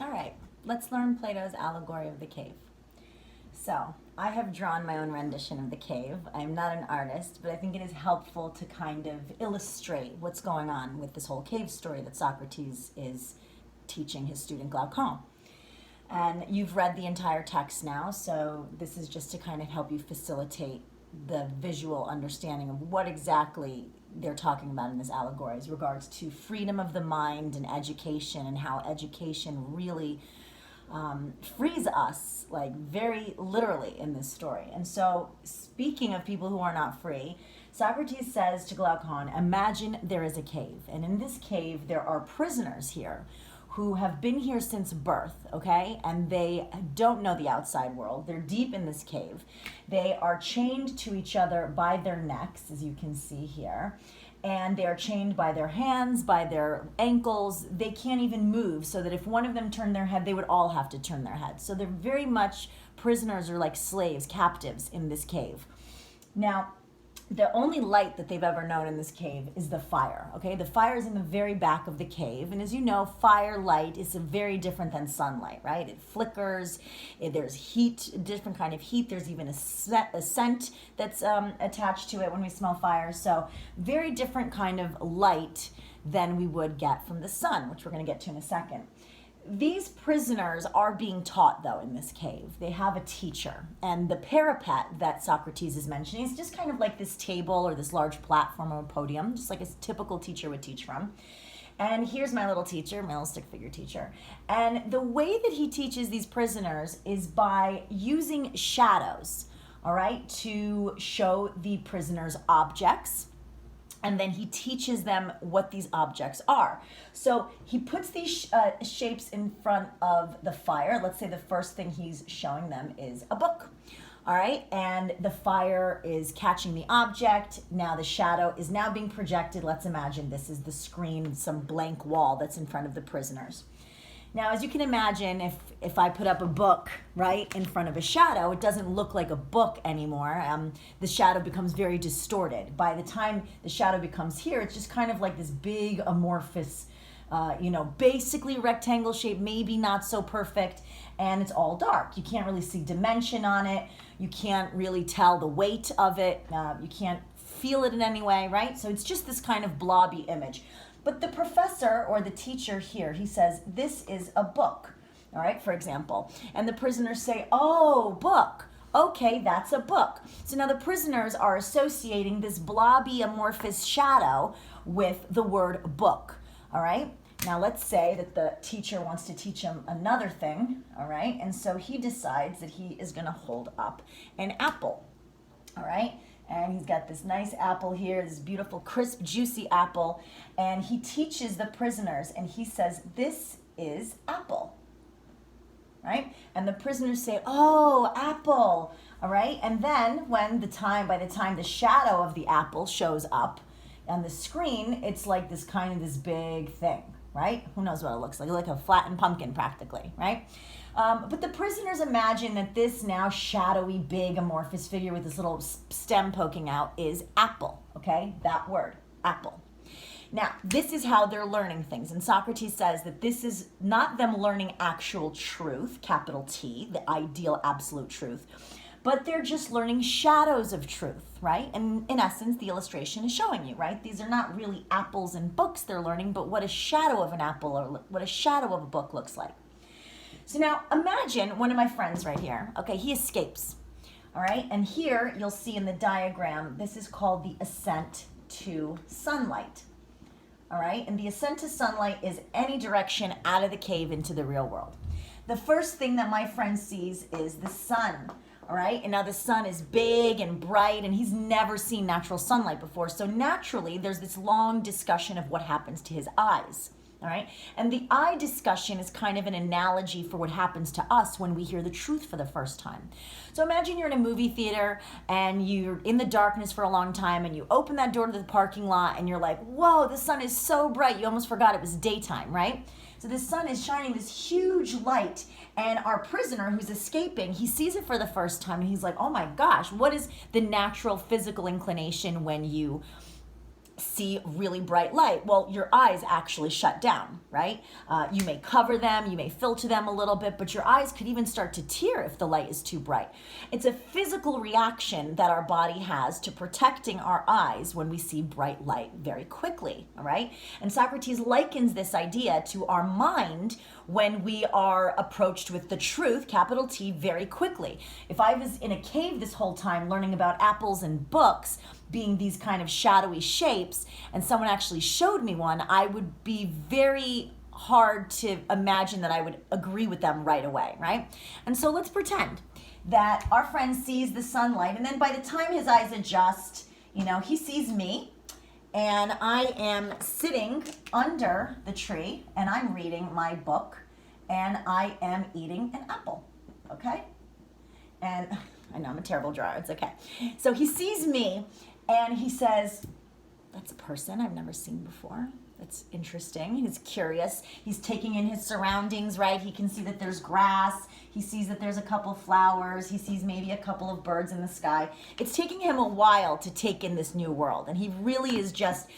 All right, let's learn Plato's Allegory of the Cave. So, I have drawn my own rendition of the cave. I'm not an artist, but I think it is helpful to kind of illustrate what's going on with this whole cave story that Socrates is teaching his student Glaucon. And you've read the entire text now, so this is just to kind of help you facilitate the visual understanding of what exactly they're talking about in this allegory as regards to freedom of the mind and education, and how education really frees us, like very literally, in this story. And so, speaking of people who are not free, Socrates says to Glaucon, imagine there is a cave, and in this cave there are prisoners here who have been here since birth, okay? And they don't know the outside world. They're deep in this cave. They are chained to each other by their necks, as you can see here. And they are chained by their hands, by their ankles. They can't even move, so that if one of them turned their head, they would all have to turn their heads. So they're very much prisoners, or like slaves, captives in this cave. Now, the only light that they've ever known in this cave is the fire, okay? The fire is in the very back of the cave, and as you know, firelight is very different than sunlight, right? It flickers, there's heat, different kind of heat, there's even a scent that's attached to it when we smell fire, so very different kind of light than we would get from the sun, which we're gonna get to in a second. These prisoners are being taught, though, in this cave. They have a teacher. And the parapet that Socrates is mentioning is just kind of like this table or this large platform or podium, just like a typical teacher would teach from. And here's my little teacher, my little stick figure teacher. And the way that he teaches these prisoners is by using shadows, all right, to show the prisoners objects, and then he teaches them what these objects are. So he puts these shapes in front of the fire. Let's say the first thing he's showing them is a book. All right, and the fire is catching the object. Now the shadow is now being projected. Let's imagine this is the screen, some blank wall that's in front of the prisoners. Now, as you can imagine, if I put up a book, right, in front of a shadow, it doesn't look like a book anymore. The shadow becomes very distorted. By the time the shadow becomes here, it's just kind of like this big amorphous, basically rectangle shape, maybe not so perfect, and it's all dark. You can't really see dimension on it. You can't really tell the weight of it. You can't feel it in any way, right? So it's just this kind of blobby image. But the professor or the teacher here, he says, this is a book, all right, for example. And the prisoners say, oh, book. Okay, that's a book. So now the prisoners are associating this blobby amorphous shadow with the word book, all right? Now let's say that the teacher wants to teach him another thing, all right? And so he decides that he is going to hold up an apple, all right? And he's got this nice apple here, this beautiful, crisp, juicy apple. And he teaches the prisoners, and he says, this is apple, right? And the prisoners say, oh, apple, all right? And then by the time the shadow of the apple shows up on the screen, it's like this big thing, right? Who knows what it looks like a flattened pumpkin practically, right? But the prisoners imagine that this now shadowy, big, amorphous figure with this little stem poking out is apple, okay? That word, apple. Now, this is how they're learning things. And Socrates says that this is not them learning actual truth, capital T, the ideal absolute truth, but they're just learning shadows of truth, right? And in essence, the illustration is showing you, right? These are not really apples and books they're learning, but what a shadow of an apple or what a shadow of a book looks like. So now imagine one of my friends right here. Okay, he escapes. All right, and here you'll see in the diagram, this is called the ascent to sunlight. All right, and the ascent to sunlight is any direction out of the cave into the real world. The first thing that my friend sees is the sun. All right, and now the sun is big and bright, and he's never seen natural sunlight before. So naturally, there's this long discussion of what happens to his eyes. All right, and the eye discussion is kind of an analogy for what happens to us when we hear the truth for the first time. So imagine you're in a movie theater and you're in the darkness for a long time, and you open that door to the parking lot and you're like, whoa, the sun is so bright, you almost forgot it was daytime, right? So the sun is shining this huge light, and our prisoner who's escaping, he sees it for the first time, and he's like, oh my gosh, what is the natural physical inclination when you see really bright light, well, your eyes actually shut down, right? You may cover them, you may filter them a little bit, but your eyes could even start to tear if the light is too bright. It's a physical reaction that our body has to protecting our eyes when we see bright light very quickly, all right? And Socrates likens this idea to our mind when we are approached with the truth, capital T, very quickly. If I was in a cave this whole time learning about apples and books being these kind of shadowy shapes, and someone actually showed me one, I would be very hard to imagine that I would agree with them right away, right? And so let's pretend that our friend sees the sunlight, and then by the time his eyes adjust, he sees me, and I am sitting under the tree, and I'm reading my book, and I am eating an apple, okay? And I know I'm a terrible drawer, it's okay. So he sees me, and he says, that's a person I've never seen before. That's interesting. He's curious. He's taking in his surroundings, right? He can see that there's grass. He sees that there's a couple of flowers. He sees maybe a couple of birds in the sky. It's taking him a while to take in this new world, and he really is just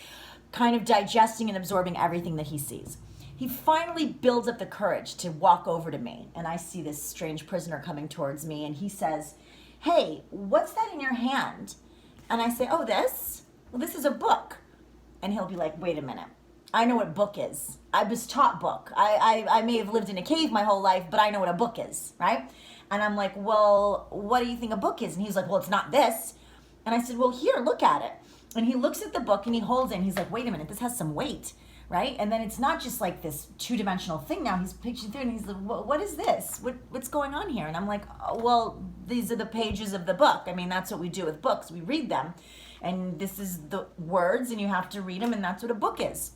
kind of digesting and absorbing everything that he sees. He finally builds up the courage to walk over to me, and I see this strange prisoner coming towards me, and he says, hey, what's that in your hand? And I say, oh, this? Well, this is a book. And he'll be like, wait a minute. I know what book is. I was taught book. I may have lived in a cave my whole life, but I know what a book is, right? And I'm like, well, what do you think a book is? And he's like, well, it's not this. And I said, well, here, look at it. And he looks at the book and he holds it and he's like, wait a minute, this has some weight, right? And then it's not just like this two-dimensional thing now. He's picturing through and he's like, what is this? What's going on here? And I'm like, oh, well, these are the pages of the book. I mean, that's what we do with books. We read them. And this is the words and you have to read them, and that's what a book is.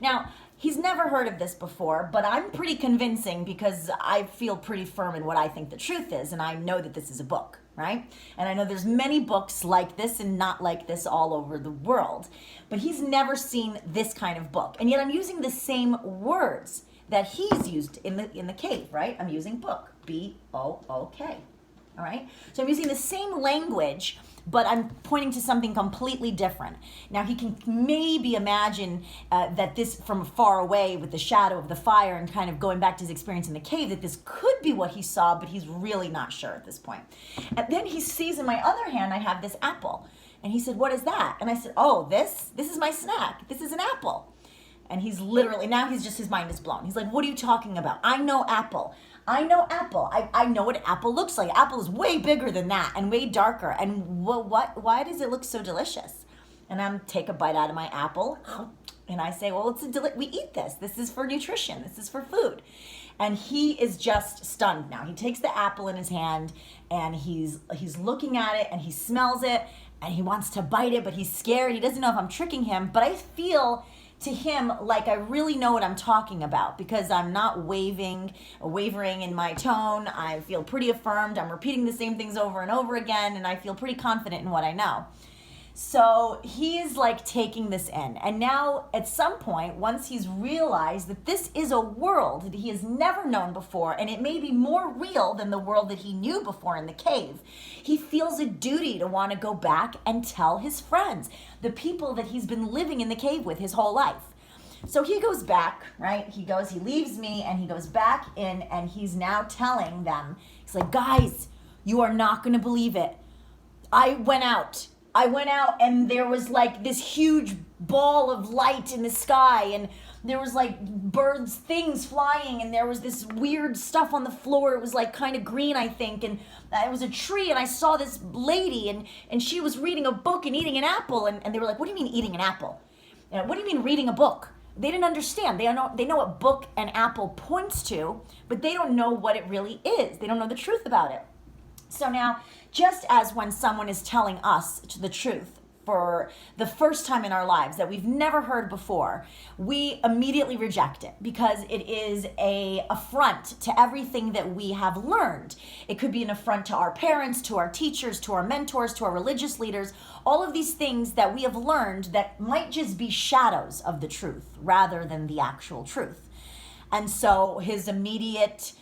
Now, he's never heard of this before, but I'm pretty convincing because I feel pretty firm in what I think the truth is, and I know that this is a book, right? And I know there's many books like this and not like this all over the world, but he's never seen this kind of book. And yet I'm using the same words that he's used in the cave, right? I'm using book, B-O-O-K, all right? So I'm using the same language, but I'm pointing to something completely different. Now he can maybe imagine that this from far away with the shadow of the fire and kind of going back to his experience in the cave, that this could be what he saw, but he's really not sure at this point. And then he sees in my other hand, I have this apple. And he said, what is that? And I said, oh, this is my snack. This is an apple. And he's literally, now his mind is blown. He's like, what are you talking about? I know apple. I know apple. I know what apple looks like. Apple is way bigger than that and way darker. And why does it look so delicious? And I'm take a bite out of my apple and I say, well, we eat this. This is for nutrition. This is for food. And he is just stunned now. He takes the apple in his hand and he's looking at it and he smells it and he wants to bite it, but he's scared. He doesn't know if I'm tricking him, but I feel to him like I really know what I'm talking about because I'm not wavering in my tone. I feel pretty affirmed. I'm repeating the same things over and over again, and I feel pretty confident in what I know. So he's like taking this in. And now at some point, once he's realized that this is a world that he has never known before, and it may be more real than the world that he knew before in the cave, he feels a duty to want to go back and tell his friends, the people that he's been living in the cave with his whole life. So he goes back, right? He leaves me and he goes back in and he's now telling them, he's like, guys, you are not going to believe it. I went out and there was like this huge ball of light in the sky and there was like things flying and there was this weird stuff on the floor. It was like kind of green, I think. And it was a tree and I saw this lady and she was reading a book and eating an apple. And they were like, what do you mean eating an apple? What do you mean reading a book? They didn't understand. They know what book and apple points to, but they don't know what it really is. They don't know the truth about it. So now, just as when someone is telling us the truth for the first time in our lives that we've never heard before, we immediately reject it because it is an affront to everything that we have learned. It could be an affront to our parents, to our teachers, to our mentors, to our religious leaders, all of these things that we have learned that might just be shadows of the truth rather than the actual truth. And so his immediate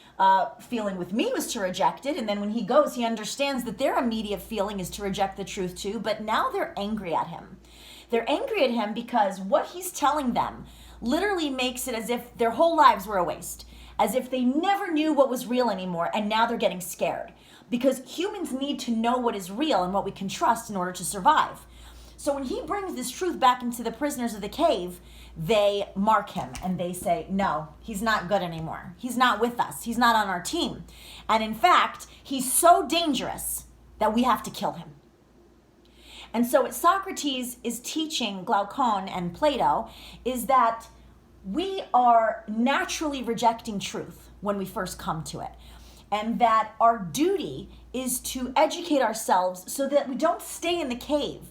feeling with me was to reject it, and then when he goes, he understands that their immediate feeling is to reject the truth too, but now they're angry at him They're angry at him because what he's telling them literally makes it as if their whole lives were a waste, as if they never knew what was real anymore, and now they're getting scared. Because humans need to know what is real and what we can trust in order to survive. So when he brings this truth back into the prisoners of the cave, they mark him and they say, no, he's not good anymore. He's not with us. He's not on our team. And in fact, he's so dangerous that we have to kill him. And so what Socrates is teaching Glaucon and Plato is that we are naturally rejecting truth when we first come to it. And that our duty is to educate ourselves so that we don't stay in the cave.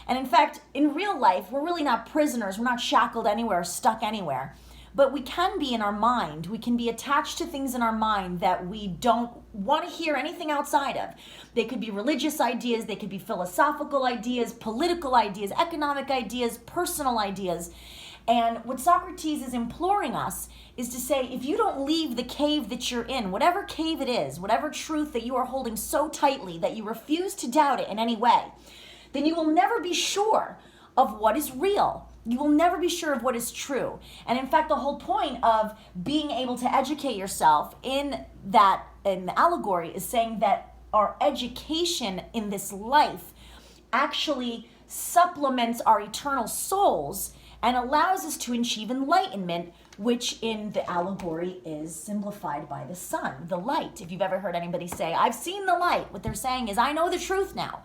And in fact, in real life, we're really not prisoners. We're not shackled anywhere, stuck anywhere. But we can be in our mind. We can be attached to things in our mind that we don't want to hear anything outside of. They could be religious ideas. They could be philosophical ideas, political ideas, economic ideas, personal ideas. And what Socrates is imploring us is to say, if you don't leave the cave that you're in, whatever cave it is, whatever truth that you are holding so tightly that you refuse to doubt it in any way, then you will never be sure of what is real. You will never be sure of what is true. And in fact, the whole point of being able to educate yourself in the allegory is saying that our education in this life actually supplements our eternal souls and allows us to achieve enlightenment, which in the allegory is simplified by the sun, the light. If you've ever heard anybody say, I've seen the light, what they're saying is, I know the truth now.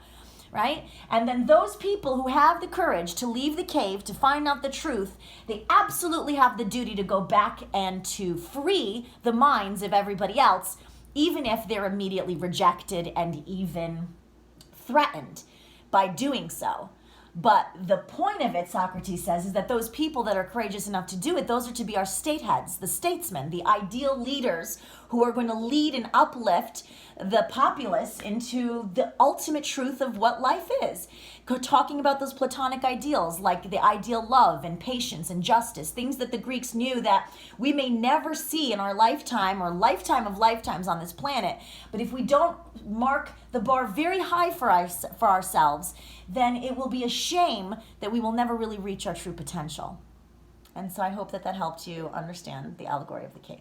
Right? And then those people who have the courage to leave the cave to find out the truth, they absolutely have the duty to go back and to free the minds of everybody else, even if they're immediately rejected and even threatened by doing so. But the point of it, Socrates says, is that those people that are courageous enough to do it, those are to be our state heads, the statesmen, the ideal leaders who are going to lead and uplift the populace into the ultimate truth of what life is. Talking about those Platonic ideals, like the ideal love and patience and justice, things that the Greeks knew that we may never see in our lifetime or lifetime of lifetimes on this planet. But if we don't mark the bar very high for ourselves, then it will be a shame that we will never really reach our true potential. And so I hope that helped you understand the allegory of the cave.